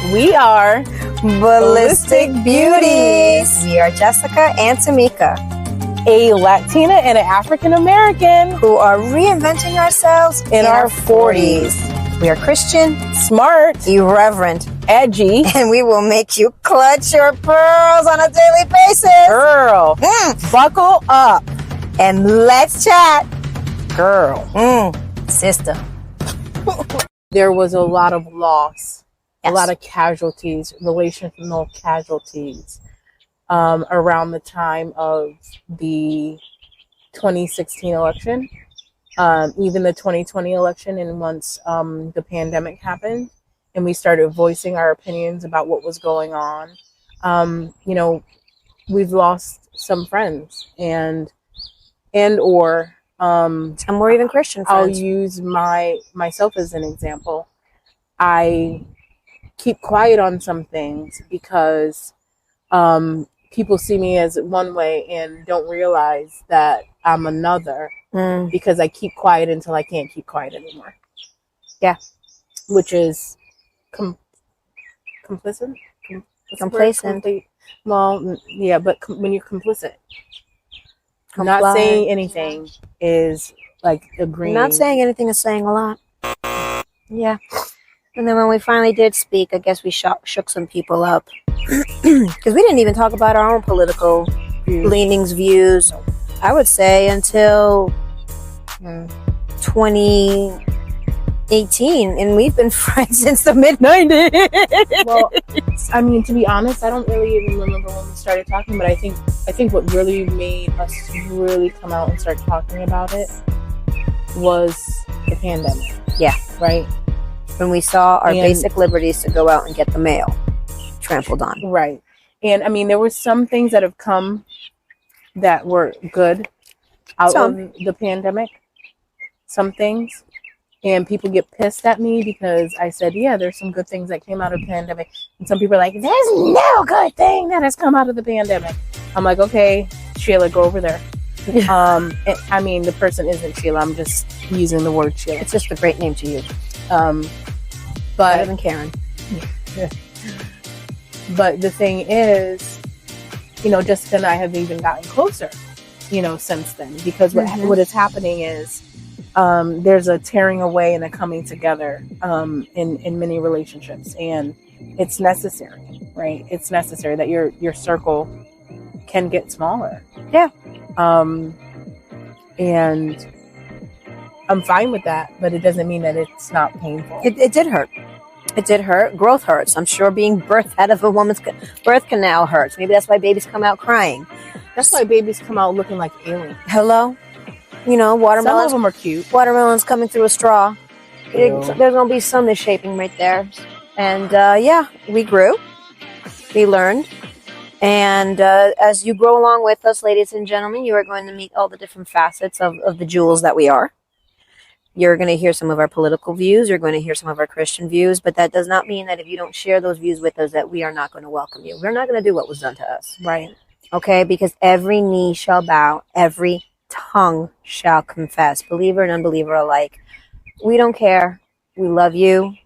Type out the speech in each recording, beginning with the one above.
We are Ballistic Beauties. We are Jessica and Tamika, a Latina and an African American who are reinventing ourselves in our 40s. We are Christian, smart, irreverent, edgy, and we will make you clutch your pearls on a daily basis. Girl, buckle up and let's chat. Girl, sister. There was a lot of loss, yes. A lot of casualties, relational casualties around the time of the 2016 election. Even the 2020 election, and once the pandemic happened and we started voicing our opinions about what was going on, we've lost some friends and some more even Christian friends. I'll use myself as an example. I keep quiet on some things because people see me as one way and don't realize that I'm another. Because I keep quiet until I can't keep quiet anymore. Yeah. Which is complicit? Complacent. Well, yeah, but when you're complicit. Not saying anything is like agreeing. Not saying anything is saying a lot. Yeah. And then when we finally did speak, I guess we shook some people up. Because we didn't even talk about our own political leanings, views. I would say until 2018, and we've been friends since the mid-90s. Well, I mean, to be honest, I don't really even remember when we started talking, but I think what really made us really come out and start talking about it was the pandemic. Yeah. Right? When we saw our basic liberties to go out and get the mail trampled on. Right. And I mean, there were some things that have come that were good out of the pandemic. Some things. And people get pissed at me because I said, yeah, there's some good things that came out of the pandemic. And some people are like, there's no good thing that has come out of the pandemic. I'm like, okay, Sheila, go over there. I mean, the person isn't Sheila. I'm just using the word Sheila. It's just a great name to use. But better than Karen. But the thing is, Jessica and I have even gotten closer, since then. Because what is happening is there's a tearing away and a coming together in many relationships. And it's necessary, right? It's necessary that your circle can get smaller. Yeah. And I'm fine with that, but it doesn't mean that it's not painful. It did hurt. It did hurt. Growth hurts. I'm sure being birthed out of a woman's birth canal hurts. Maybe that's why babies come out crying. That's why babies come out looking like aliens. Hello? Watermelons. Some of them are cute. Watermelons coming through a straw. There's going to be some misshapen right there. And we grew. We learned. And as you grow along with us, ladies and gentlemen, you are going to meet all the different facets of the jewels that we are. You're going to hear some of our political views. You're going to hear some of our Christian views. But that does not mean that if you don't share those views with us, that we are not going to welcome you. We're not going to do what was done to us. Right. Okay? Because every knee shall bow. Every tongue shall confess. Believer and unbeliever alike. We don't care. We love you.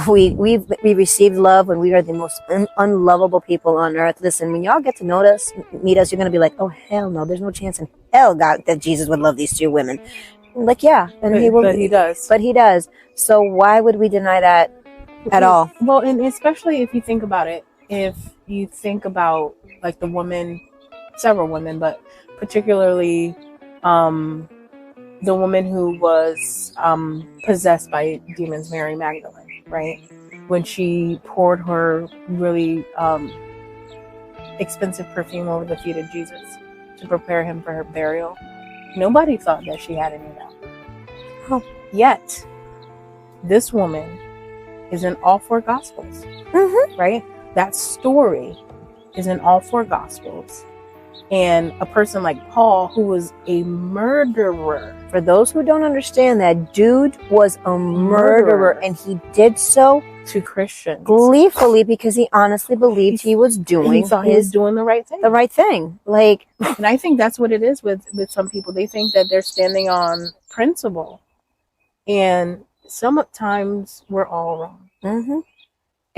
We received love when we are the most unlovable people on earth. Listen, when y'all get to know us, meet us, you're going to be like, oh, hell no. There's no chance in hell, God, that Jesus would love these two women. Like, yeah, and he will. But he does. But he does. So why would we deny that at all? Well, and especially if you think about it, if you think about like the woman, several women, but particularly the woman who was possessed by demons, Mary Magdalene, right? When she poured her really expensive perfume over the feet of Jesus to prepare him for her burial. Nobody thought that she had any of that. Oh. Yet, this woman is in all four Gospels, right? That story is in all four Gospels. And a person like Paul, who was a murderer. For those who don't understand, that dude was a murderer. And he did so to Christians gleefully because he honestly believed he was doing he thought he was doing the right thing. The right thing. Like, and I think that's what it is with some people. They think that they're standing on principle. And sometimes we're all wrong.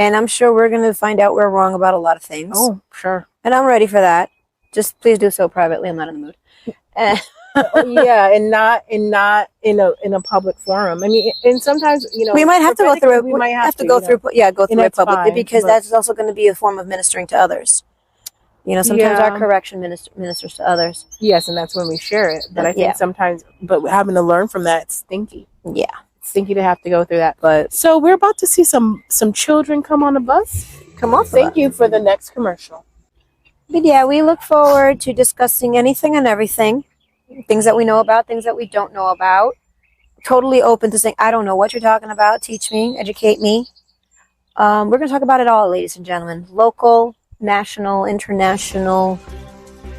And I'm sure we're going to find out we're wrong about a lot of things. Oh, sure. And I'm ready for that. Just please do so privately. I'm not in the mood. Yeah, and not in a public forum. I mean, and sometimes, you know, we might have to go through it. We might have to go through. Yeah, go through it publicly, fine, because that's also going to be a form of ministering to others. You know, sometimes our correction ministers to others. Yes, and that's when we share it. But I think sometimes, but having to learn from that, it's stinky. Yeah, it's stinky to have to go through that. But so we're about to see some children come on a bus. Come on. Thank you for the next commercial. But yeah, we look forward to discussing anything and everything. Things that we know about, things that we don't know about. Totally open to saying, I don't know what you're talking about. Teach me, educate me. We're going to talk about it all, ladies and gentlemen. Local, national, international,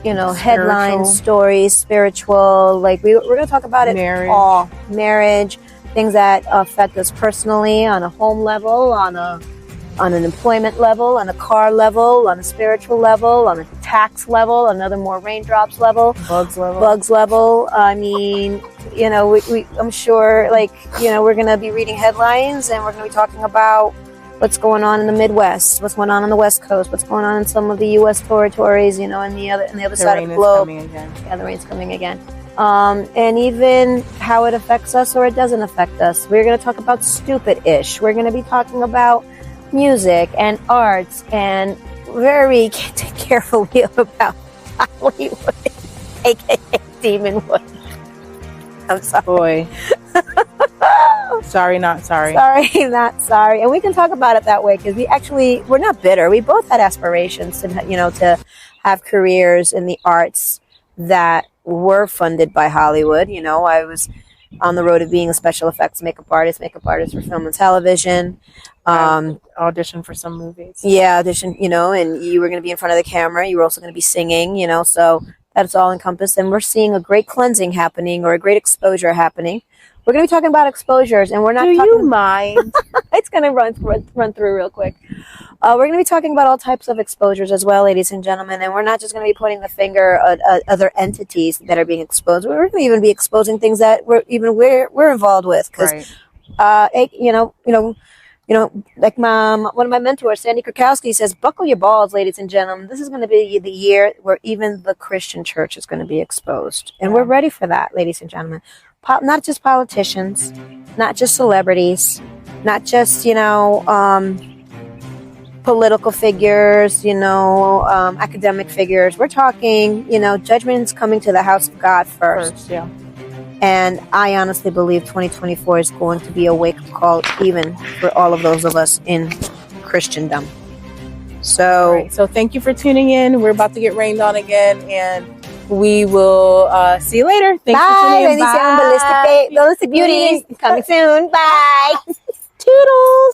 you know, headlines, stories, spiritual. Like we're going to talk about it all. Marriage, things that affect us personally on a home level, on an employment level, on a car level, on a spiritual level, on a tax level, another more raindrops level, bugs level. I mean, you know, I'm sure, like, you know, we're going to be reading headlines and we're going to be talking about what's going on in the Midwest, what's going on the West Coast, what's going on in some of the U.S. territories, you know, and the other side of the globe. Yeah, the rain's coming again. And even how it affects us or it doesn't affect us. We're going to talk about stupid-ish. We're going to be talking about music and arts, and very carefully about Hollywood, aka Demonwood. I'm sorry. Boy. Sorry, not sorry. Sorry, not sorry. And we can talk about it that way because we're not bitter. We both had aspirations to, you know, to have careers in the arts that were funded by Hollywood. You know, I was on the road of being a special effects makeup artist for film and television. Audition for some movies. Yeah, audition, you know, and you were going to be in front of the camera. You were also going to be singing, you know, so that's all encompassed. And we're seeing a great cleansing happening, or a great exposure happening. We're going to be talking about exposures, and we're not talking... Do you mind? It's going to run through real quick. We're going to be talking about all types of exposures as well, ladies and gentlemen, and we're not just going to be pointing the finger at other entities that are being exposed. We're going to even be exposing things that we're involved with, because, you know, like one of my mentors, Sandy Krakowski, says, buckle your balls, ladies and gentlemen. This is going to be the year where even the Christian church is going to be exposed. And we're ready for that, ladies and gentlemen. Not just politicians, not just celebrities, not just, you know, political figures, you know, academic figures. We're talking, you know, judgment's coming to the house of God first. Yeah. And I honestly believe 2024 is going to be a wake-up call even for all of those of us in Christendom. So thank you for tuning in. We're about to get rained on again, and we will see you later. Thanks for tuning in. Bye. Ballistic Beauties coming soon. Bye. Toodles.